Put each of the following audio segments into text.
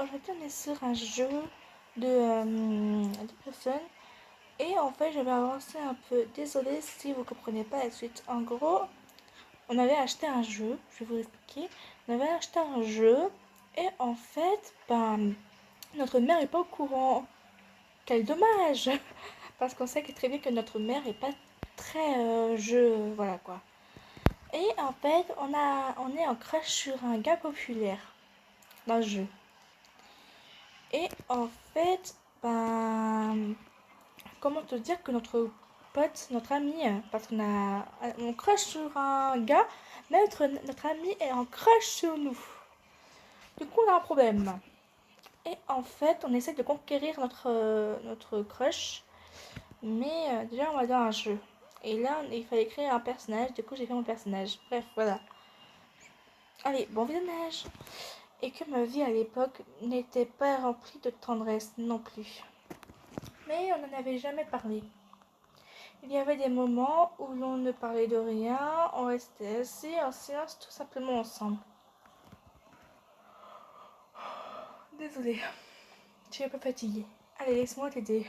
aujourd'hui on est sur un jeu de personnes. Et en fait, je vais avancer un peu. Désolée si vous comprenez pas la suite. En gros, on avait acheté un jeu. Je vais vous expliquer. On avait acheté un jeu. Et en fait, notre mère est pas au courant. Quel dommage. Parce qu'on sait que très bien que notre mère est pas très jeu. Voilà quoi. Et en fait, on est en crush sur un gars populaire dans le jeu. Et en fait, comment te dire que notre pote, notre ami, parce on crush sur un gars, mais notre ami est en crush sur nous. Du coup, on a un problème. Et en fait, on essaie de conquérir notre crush, mais déjà, on va dans un jeu. Et là, il fallait créer un personnage, du coup, j'ai fait mon personnage. Bref, voilà. Allez, bon visionnage. Et que ma vie à l'époque n'était pas remplie de tendresse non plus. Mais on n'en avait jamais parlé. Il y avait des moments où l'on ne parlait de rien, on restait assis en silence tout simplement ensemble. Désolée, je suis un peu fatiguée. Allez, laisse-moi t'aider.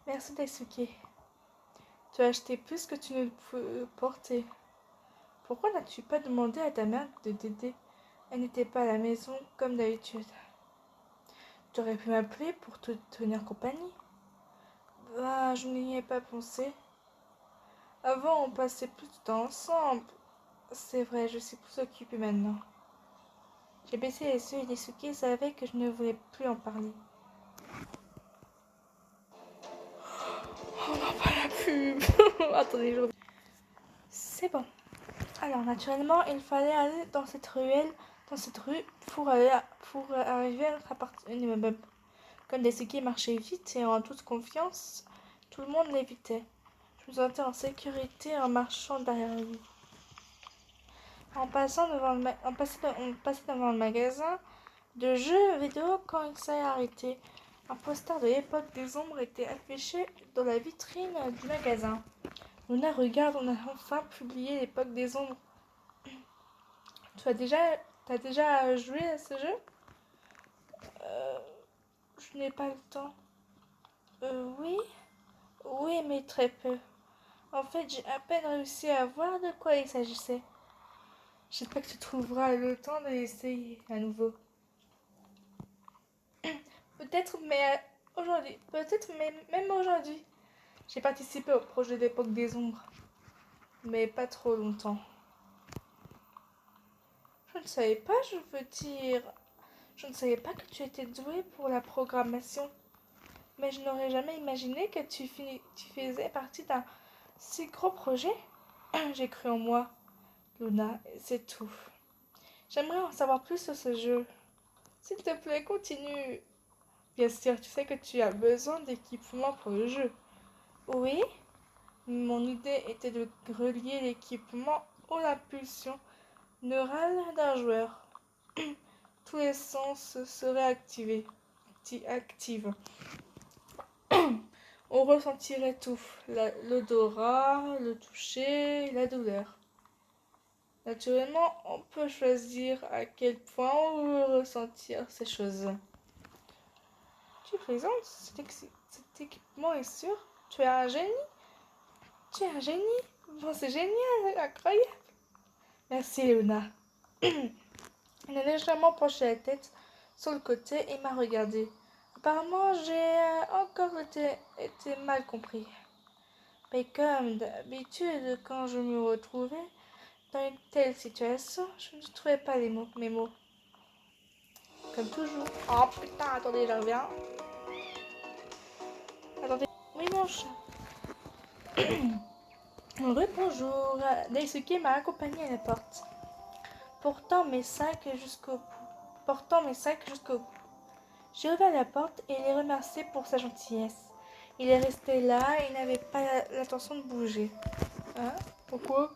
Merci Daisuke. Tu as acheté plus que tu ne peux porter. Pourquoi n'as-tu pas demandé à ta mère de t'aider? Elle n'était pas à la maison comme d'habitude. Tu aurais pu m'appeler pour te tenir compagnie. Je n'y ai pas pensé. Avant, on passait plus de temps ensemble. C'est vrai, je suis plus occupée maintenant. J'ai baissé les yeux et Daisuke savait que je ne voulais plus en parler. Oh non, pas la pub. Attendez, je reviens. C'est bon. Alors, naturellement, il fallait aller dans cette rue, pour arriver à notre appartement. Comme Daisuke marchait vite et en toute confiance, tout le monde l'évitait. Je me sentais en sécurité en marchant derrière lui. On passait devant le magasin de jeux vidéo quand il s'est arrêté. Un poster de l'époque des ombres était affiché dans la vitrine du magasin. Luna, regarde, on a enfin publié l'époque des ombres. T'as déjà joué à ce jeu? Je n'ai pas le temps. Oui? Oui, mais très peu. En fait, j'ai à peine réussi à voir de quoi il s'agissait. J'espère que tu trouveras le temps de l'essayer à nouveau. Peut-être, mais aujourd'hui. Peut-être, mais même aujourd'hui. J'ai participé au projet d'époque des ombres. Mais pas trop longtemps. Je ne savais pas, je veux dire. Je ne savais pas que tu étais douée pour la programmation. Mais je n'aurais jamais imaginé que tu faisais partie d'un si gros projet. J'ai cru en moi, Luna, et c'est tout. J'aimerais en savoir plus sur ce jeu. S'il te plaît, continue. Bien sûr, tu sais que tu as besoin d'équipement pour le jeu. Oui, mon idée était de relier l'équipement à l'impulsion neurale d'un joueur. Tous les sens seraient activés. Actives. On ressentirait tout, l'odorat, le toucher, la douleur. Naturellement, on peut choisir à quel point on veut ressentir ces choses. Tu plaisantes, cet équipement est sûr. Tu es un génie. Tu es un génie. Bon, c'est génial, incroyable. Merci, Léona. Elle a légèrement penché la tête sur le côté et m'a regardé. Apparemment, j'ai encore été mal compris. Mais comme d'habitude, quand je me retrouvais dans une telle situation, je ne trouvais pas mes mots. Comme toujours. Oh putain, attendez, je reviens. Attendez. Oui, mon chat. Bonjour. Daisuke m'a accompagné à la porte, portant mes sacs jusqu'au bout. J'ai ouvert la porte et l'ai remercié pour sa gentillesse. Il est resté là et n'avait pas l'intention de bouger. Hein? Pourquoi?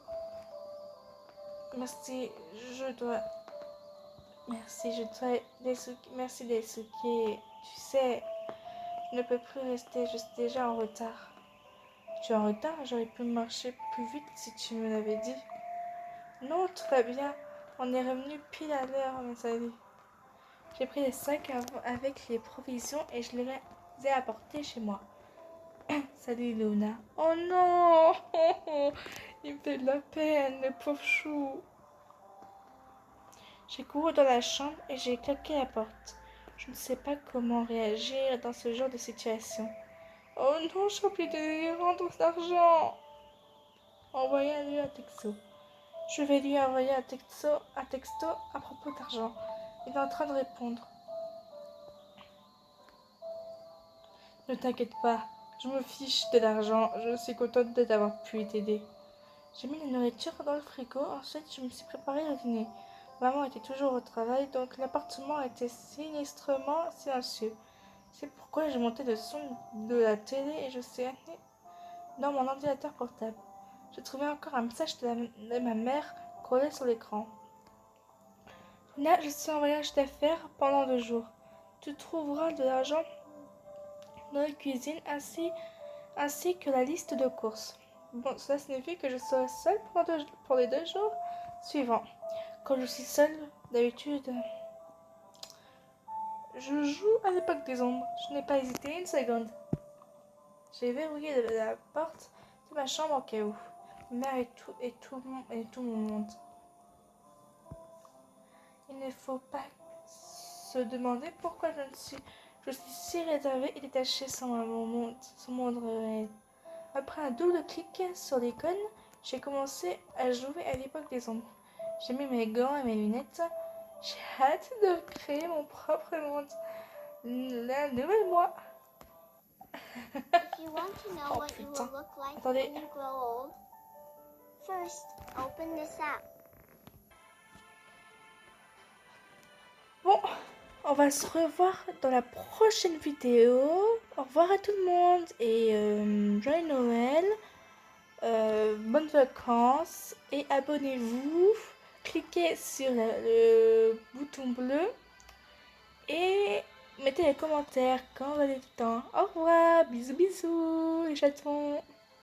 Merci, je dois. Merci Daisuke. Tu sais, je ne peux plus rester, je suis déjà en retard. Tu es en retard? J'aurais pu marcher plus vite si tu me l'avais dit. Non, tout va bien. On est revenu pile à l'heure, mes amis. J'ai pris les sacs avec les provisions et je les ai apportés chez moi. Salut Luna. Oh non! Il me fait de la peine, le pauvre chou. J'ai couru dans la chambre et j'ai claqué la porte. Je ne sais pas comment réagir dans ce genre de situation. Oh non, j'ai oublié de lui rendre l'argent. Envoyez-lui un texto. Je vais lui envoyer un texto à propos d'argent. Il est en train de répondre. Ne t'inquiète pas, je me fiche de l'argent. Je suis contente de t'avoir pu t'aider. J'ai mis la nourriture dans le frigo. Ensuite, je me suis préparé le dîner. Maman était toujours au travail, donc l'appartement était sinistrement silencieux. C'est pourquoi j'ai monté le son de la télé et je suis allée dans mon ordinateur portable. J'ai trouvé encore un message de ma mère collé sur l'écran. Là, je suis en voyage d'affaires pendant 2 jours. Tu trouveras de l'argent dans la cuisine ainsi que la liste de courses. Bon, cela signifie que je serai seule pour les 2 jours suivants. Quand je suis seule, d'habitude, je joue à l'époque des ombres. Je n'ai pas hésité une seconde. J'ai verrouillé la porte de ma chambre au cas où. Ma mère et tout mon monde. Il ne faut pas se demander pourquoi je suis si réservée et détachée sans mon réel. Après un double clic sur l'icône, j'ai commencé à jouer à l'époque des ombres. J'ai mis mes gants et mes lunettes. J'ai hâte de créer mon propre monde. La nouvelle moi. If you want to know Oh what you putain. will look like Attendez. when you grow old, first open this app. Bon, on va se revoir dans la prochaine vidéo. Au revoir à tout le monde et joyeux Noël. Bonnes vacances et abonnez-vous. Cliquez sur le bouton bleu et mettez les commentaires quand vous avez le temps. Au revoir, bisous bisous les chatons.